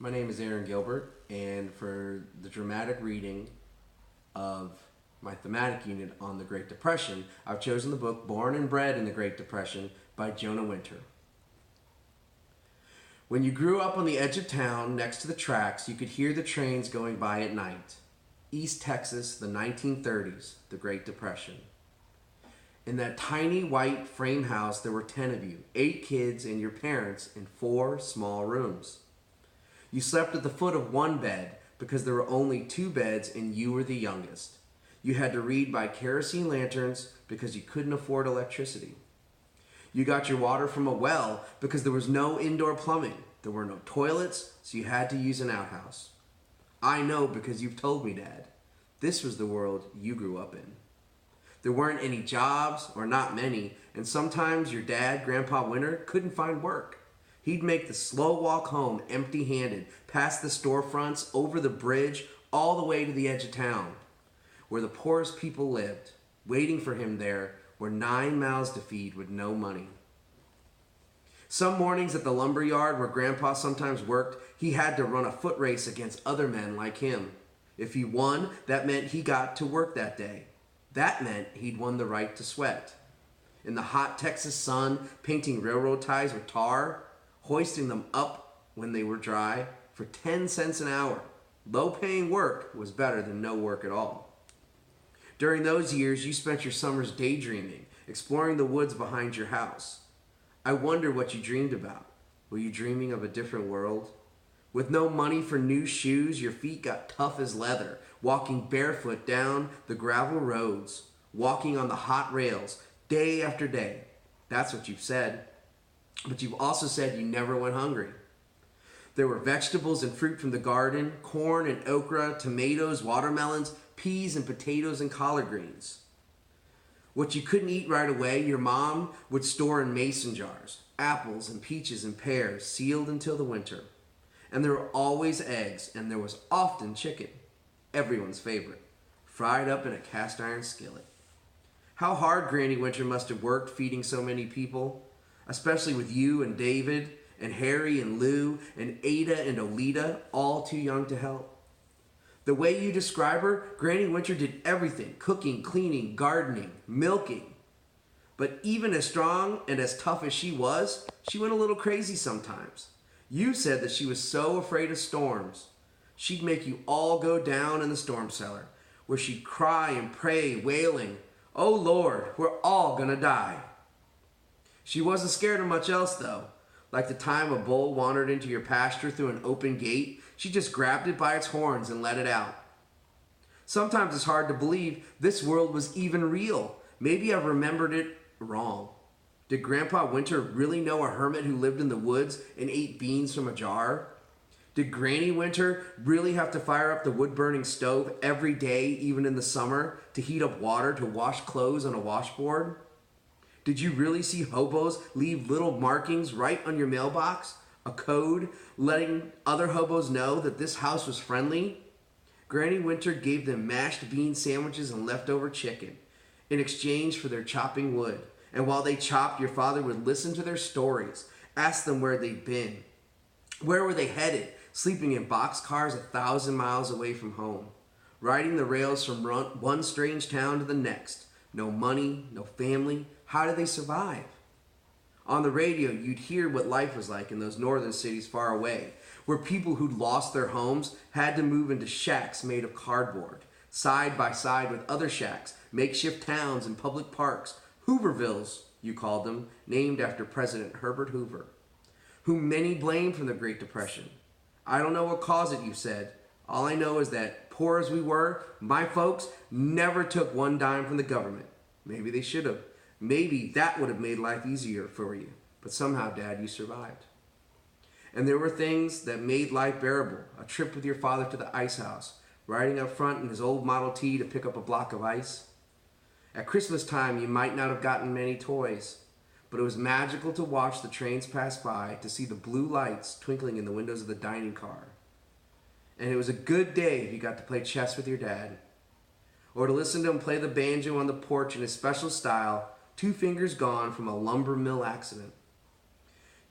My name is Aaron Gilbert, and for the dramatic reading of my thematic unit on the Great Depression, I've chosen the book Born and Bred in the Great Depression by Jonah Winter. When you grew up on the edge of town next to the tracks, you could hear the trains going by at night. East Texas, the 1930s, the Great Depression. In that tiny white frame house, there were 10 of you, 8 kids and your parents in 4 small rooms. You slept at the foot of one bed because there were only 2 beds and you were the youngest. You had to read by kerosene lanterns because you couldn't afford electricity. You got your water from a well because there was no indoor plumbing. There were no toilets, so you had to use an outhouse. I know because you've told me, Dad. This was the world you grew up in. There weren't any jobs, or not many, and sometimes your dad, Grandpa Winter, couldn't find work. He'd make the slow walk home empty-handed, past the storefronts, over the bridge, all the way to the edge of town, where the poorest people lived. Waiting for him there were 9 mouths to feed with no money. Some mornings at the lumber yard where Grandpa sometimes worked, he had to run a foot race against other men like him. If he won, that meant he got to work that day. That meant he'd won the right to sweat. In the hot Texas sun, painting railroad ties with tar, hoisting them up when they were dry for 10 cents an hour. Low-paying work was better than no work at all. During those years, you spent your summers daydreaming, exploring the woods behind your house. I wonder what you dreamed about. Were you dreaming of a different world? With no money for new shoes, your feet got tough as leather, walking barefoot down the gravel roads, walking on the hot rails, day after day. That's what you've said. But you've also said you never went hungry. There were vegetables and fruit from the garden, corn and okra, tomatoes, watermelons, peas and potatoes and collard greens. What you couldn't eat right away, your mom would store in mason jars, apples and peaches and pears, sealed until the winter. And there were always eggs, and there was often chicken, everyone's favorite, fried up in a cast iron skillet. How hard Granny Winter must have worked feeding so many people, especially with you and David and Harry and Lou and Ada and Olita, all too young to help. The way you describe her, Granny Winter did everything, cooking, cleaning, gardening, milking. But even as strong and as tough as she went a little crazy sometimes. You said that she was so afraid of storms. She'd make you all go down in the storm cellar, where she'd cry and pray, wailing, "Oh Lord, we're all gonna die." She wasn't scared of much else, though. Like the time a bull wandered into your pasture through an open gate, she just grabbed it by its horns and let it out. Sometimes it's hard to believe this world was even real. Maybe I've remembered it wrong. Did Grandpa Winter really know a hermit who lived in the woods and ate beans from a jar? Did Granny Winter really have to fire up the wood-burning stove every day, even in the summer, to heat up water to wash clothes on a washboard? Did you really see hobos leave little markings right on your mailbox? A code letting other hobos know that this house was friendly? Granny Winter gave them mashed bean sandwiches and leftover chicken in exchange for their chopping wood. And while they chopped, your father would listen to their stories, ask them where they'd been. Where were they headed? Sleeping in boxcars 1,000 miles away from home. Riding the rails from one strange town to the next. No money, no family. How did they survive? On the radio, you'd hear what life was like in those northern cities far away, where people who'd lost their homes had to move into shacks made of cardboard, side by side with other shacks, makeshift towns and public parks, Hoovervilles, you called them, named after President Herbert Hoover, whom many blamed for the Great Depression. I don't know what caused it, you said. All I know is that, poor as we were, my folks never took one dime from the government. Maybe they should have. Maybe that would have made life easier for you. But somehow, Dad, you survived. And there were things that made life bearable. A trip with your father to the ice house, riding up front in his old Model T to pick up a block of ice. At Christmas time, you might not have gotten many toys, but it was magical to watch the trains pass by, to see the blue lights twinkling in the windows of the dining car. And it was a good day if you got to play chess with your dad, or to listen to him play the banjo on the porch in his special style, 2 fingers gone from a lumber mill accident.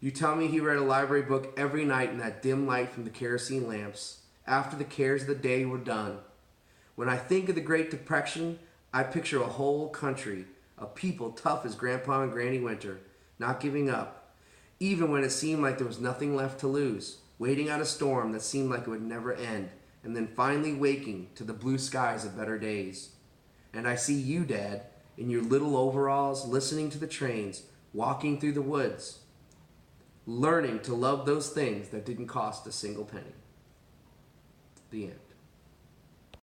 You tell me he read a library book every night in that dim light from the kerosene lamps, after the cares of the day were done. When I think of the Great Depression, I picture a whole country of people tough as Grandpa and Granny Winter, not giving up, even when it seemed like there was nothing left to lose, waiting out a storm that seemed like it would never end, and then finally waking to the blue skies of better days. And I see you, Dad, in your little overalls, listening to the trains, walking through the woods, learning to love those things that didn't cost a single penny. The end.